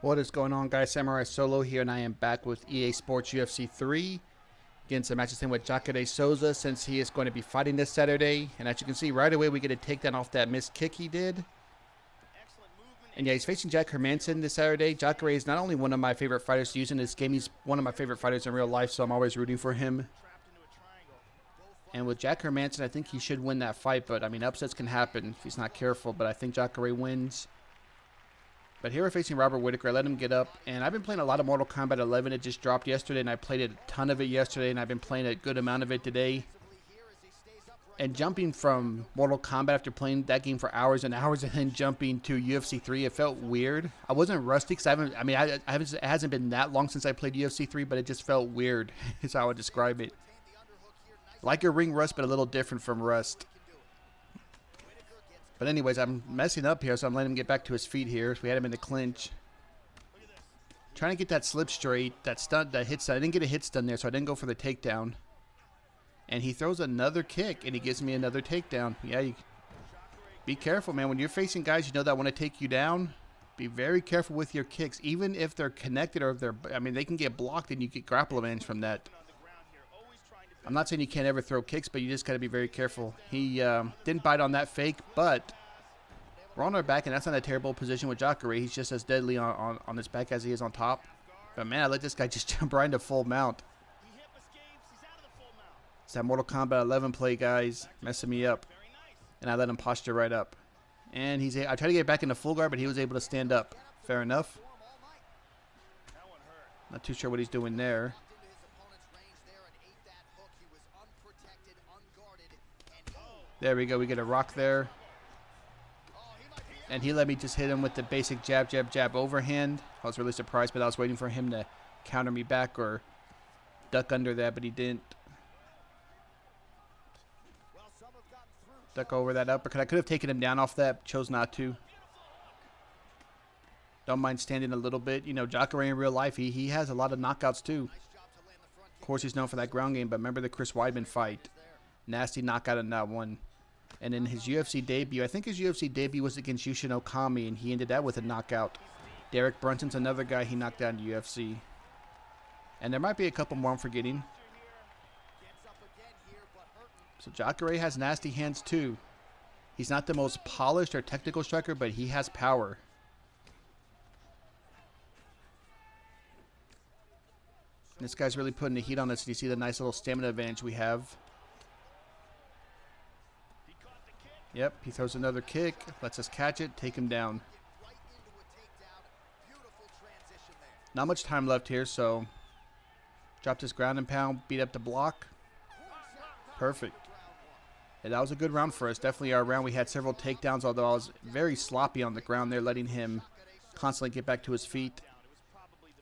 What is going on, guys? Samurai Solo here, and I am back with EA Sports UFC 3. Getting some matches in with Jacare Souza since he is going to be fighting this Saturday. And as you can see, right away we get a takedown off that missed kick he did. And yeah, he's facing Jack Hermanson this Saturday. Jacare is not only one of my favorite fighters to use in this game, he's one of my favorite fighters in real life, so I'm always rooting for him. And with Jack Hermanson, I think he should win that fight, but I mean, upsets can happen if he's not careful, but I think Jacare wins. But here we're facing Robert Whitaker. I let him get up, and I've been playing a lot of Mortal Kombat 11. It just dropped yesterday, and I played a ton of it yesterday, and I've been playing a good amount of it today. And jumping from Mortal Kombat after playing that game for hours and hours, and then jumping to UFC 3, it felt weird. I wasn't rusty because it hasn't been that long since I played UFC 3, but it just felt weird. Is how I would describe it. Like a ring rust, but a little different from rust. But anyways, I'm messing up here, so I'm letting him get back to his feet here. We had him in the clinch. Trying to get that slip straight, that stunt, that hit stun. I didn't get a hit stun there, so I didn't go for the takedown. And he throws another kick, and he gives me another takedown. Yeah, be careful, man. When you're facing guys you know that want to take you down, be very careful with your kicks. Even if they're connected or if they're, I mean, they can get blocked and you get grapple advantage from that. I'm not saying you can't ever throw kicks, but you just got to be very careful. He didn't bite on that fake, but we're on our back, and that's not a terrible position with Jacare. He's just as deadly on his back as he is on top. But, man, I let this guy just jump right into full mount. It's that Mortal Kombat 11 play, guys, messing me up. And I let him posture right up. And I tried to get back into full guard, but he was able to stand up. Fair enough. Not too sure what he's doing there. There we go. We get a rock there. And he let me just hit him with the basic jab, jab, jab overhand. I was really surprised, but I was waiting for him to counter me back or duck under that, but he didn't. Duck over that uppercut. I could have taken him down off that. Chose not to. Don't mind standing a little bit. You know, Jacare in real life, he has a lot of knockouts too. Of course, he's known for that ground game, but remember the Chris Weidman fight. Nasty knockout in that one. And in his UFC debut, I think his UFC debut was against Yushin Okami, and he ended that with a knockout. Derek Brunson's another guy he knocked down in UFC. And there might be a couple more I'm forgetting. So Jacare has nasty hands too. He's not the most polished or technical striker, but he has power. This guy's really putting the heat on us. You see the nice little stamina advantage we have. Yep, he throws another kick, lets us catch it, take him down. Not much time left here, so dropped his ground and pound, beat up the block. Perfect. And that was a good round for us. Definitely our round. We had several takedowns, although I was very sloppy on the ground there, letting him constantly get back to his feet.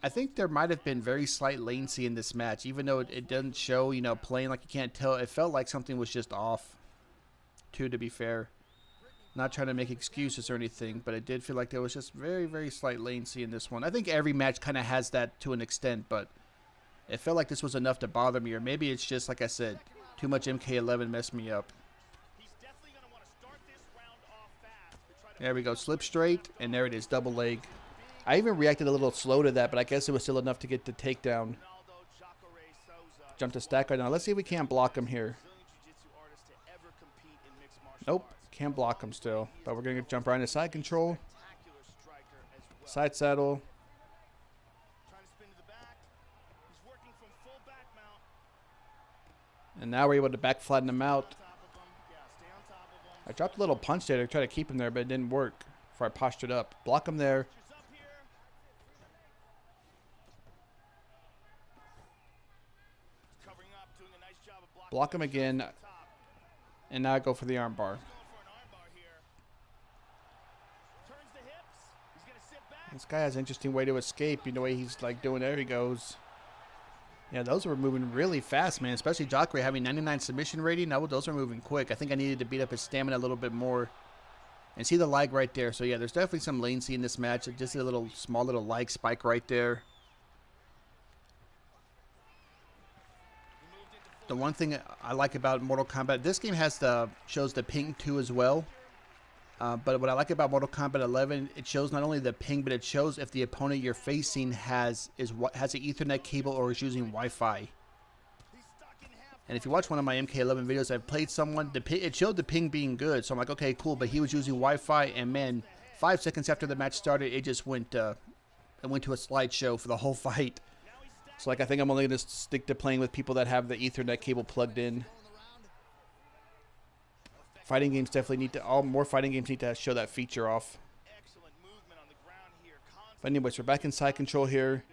I think there might have been very slight latency in this match, even though it doesn't show, you know, playing like you can't tell. It felt like something was just off. To be fair, not trying to make excuses or anything, but it did feel like there was just very, very slight latency in this one. I think every match kind of has that to an extent, but it felt like this was enough to bother me, or maybe it's just, like I said, too much MK11 messed me up. There we go, slip straight, and there it is, double leg. I even reacted a little slow to that, but I guess it was still enough to get the takedown. Jump to stack right now. Let's see if we can't block him here. Nope, can't block him still. But we're going to jump right into side control. Side saddle. And now we're able to back flatten him out. I dropped a little punch there to try to keep him there, but it didn't work before I postured up. Block him there. Block him again. And now I go for the armbar. This guy has an interesting way to escape. You know, the way he's like doing. There he goes. Yeah, those were moving really fast, man. Especially Jacare having 99 submission rating. Those were moving quick. I think I needed to beat up his stamina a little bit more. And see the lag right there. So yeah, there's definitely some latency in this match. Just a little small little lag spike right there. The one thing I like about Mortal Kombat, this game has shows the ping 2 as well. But what I like about Mortal Kombat 11, it shows not only the ping, but it shows if the opponent you're facing has an Ethernet cable or is using Wi-Fi. And if you watch one of my MK11 videos, I've played someone, it showed the ping being good. So I'm like, okay, cool. But he was using Wi-Fi, and man, 5 seconds after the match started, it just went to a slideshow for the whole fight. So like, I think I'm only going to stick to playing with people that have the Ethernet cable plugged in. Fighting games definitely more fighting games need to show that feature off. But anyways, we're back in side control here.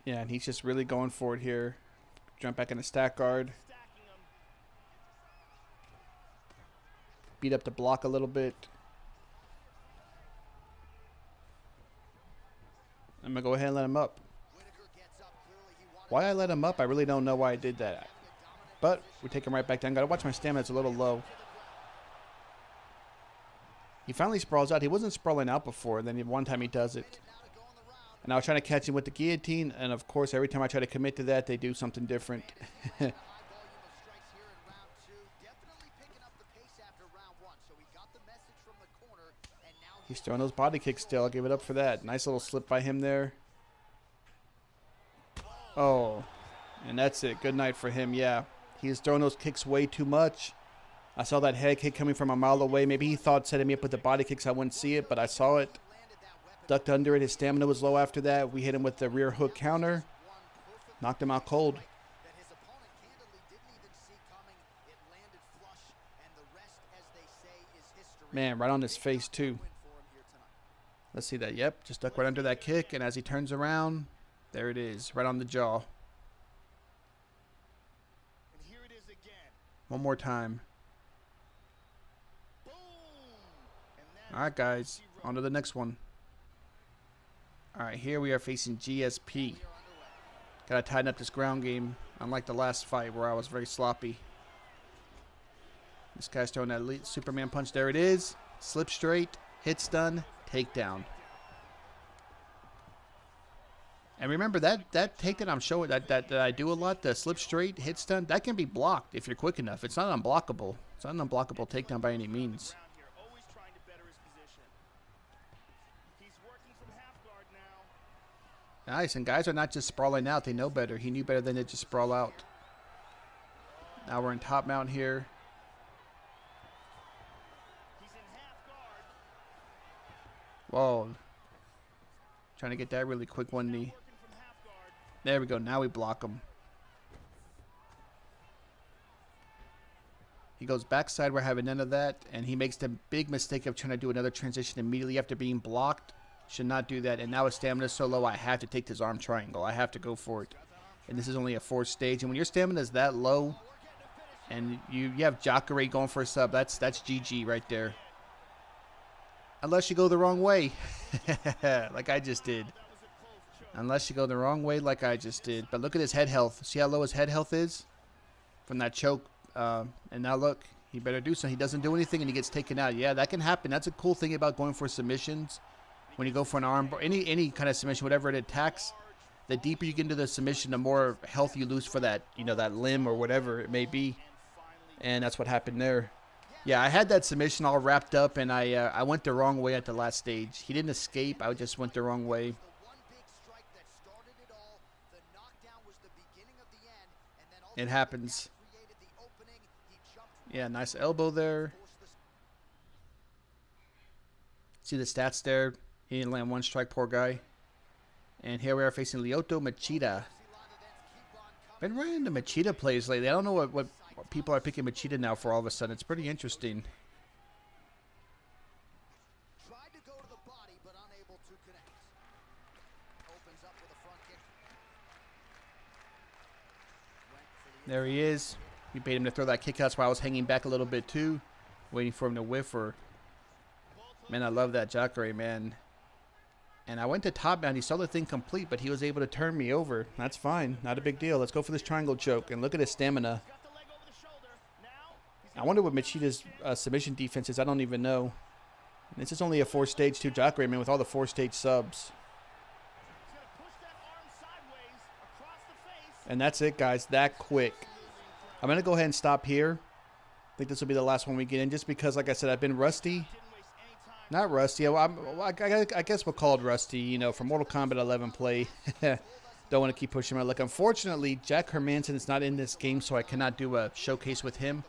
Yeah, and he's just really going for it here. Jump back into stack guard. Beat up the block a little bit. I'm going to go ahead and let him up. Why I let him up, I really don't know why I did that. But we take him right back down. Got to watch my stamina. It's a little low. He finally sprawls out. He wasn't sprawling out before. And then one time he does it. And I was trying to catch him with the guillotine. And, of course, every time I try to commit to that, they do something different. He's throwing those body kicks still. I'll give it up for that. Nice little slip by him there. Oh, and that's it. Good night for him. Yeah, he's throwing those kicks way too much. I saw that head kick coming from a mile away. Maybe he thought setting me up with the body kicks I wouldn't see it, but I saw it. Ducked under it. His stamina was low after that. We hit him with the rear hook counter. Knocked him out cold. Man, right on his face too. Let's see that. Yep, just ducked right under that kick, and as he turns around, there it is, right on the jaw. And here it is again. One more time. All right, guys, on to the next one. All right, here we are facing GSP. Got to tighten up this ground game, unlike the last fight where I was very sloppy. This guy's throwing that Superman punch. There it is. Slip straight, hit stun, takedown. And remember that takedown I'm showing that I do a lot, the slip straight, hit stun, that can be blocked if you're quick enough. It's not unblockable. It's not an unblockable takedown by any means. Nice, and guys are not just sprawling out. They know better. He knew better than to just sprawl out. Now we're in top mount here. Whoa. Trying to get that really quick one knee. There we go. Now we block him. He goes backside. We're having none of that. And he makes the big mistake of trying to do another transition immediately after being blocked. Should not do that. And now his stamina is so low, I have to take this arm triangle. I have to go for it. And this is only a 4th stage. And when your stamina is that low, and you have Jacare going for a sub, that's GG right there. Unless you go the wrong way, like I just did. Unless you go the wrong way like I just did. But look at his head health. See how low his head health is? From that choke. And now look, he better do something. He doesn't do anything and he gets taken out. Yeah, that can happen. That's a cool thing about going for submissions. When you go for an arm, any kind of submission, whatever it attacks, the deeper you get into the submission, the more health you lose for that, that limb or whatever it may be. And that's what happened there. Yeah, I had that submission all wrapped up, and I went the wrong way at the last stage. He didn't escape. I just went the wrong way. It happens. Yeah, nice elbow there. See the stats there. He didn't land one strike, poor guy. And here we are facing Lyoto Machida. Been running into Machida plays lately. I don't know what people are picking Machida now for all of a sudden. It's pretty interesting. There he is. We bait him to throw that kick out, so I was hanging back a little bit too, waiting for him to whiff. Man, I love that Jacare, man. And I went to top down. He saw the thing complete, but he was able to turn me over. That's fine. Not a big deal. Let's go for this triangle choke. And look at his stamina. I wonder what Machida's submission defense is. I don't even know. This is only a 4-stage 2 Jacare, man, with all the 4-stage subs. And that's it, guys. That quick. I'm going to go ahead and stop here. I think this will be the last one we get in just because, like I said, I've been rusty. Not rusty. I guess we'll call it rusty, you know, for Mortal Kombat 11 play. Don't want to keep pushing my luck. Unfortunately, Jack Hermanson is not in this game, so I cannot do a showcase with him.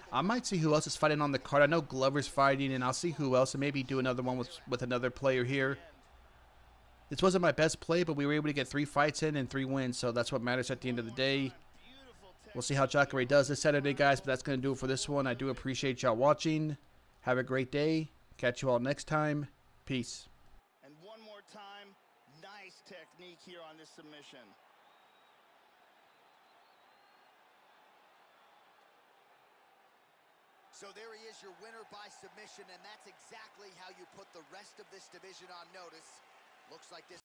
I might see who else is fighting on the card. I know Glover's fighting, and I'll see who else, and maybe do another one with another player here. This wasn't my best play, but we were able to get 3 fights in and 3 wins, so that's what matters at the end of the day. We'll see how Jacare does this Saturday, guys, but that's going to do it for this one. I do appreciate y'all watching. Have a great day. Catch you all next time. Peace. And one more time, nice technique here on this submission. So there he is, your winner by submission, and that's exactly how you put the rest of this division on notice. Looks like this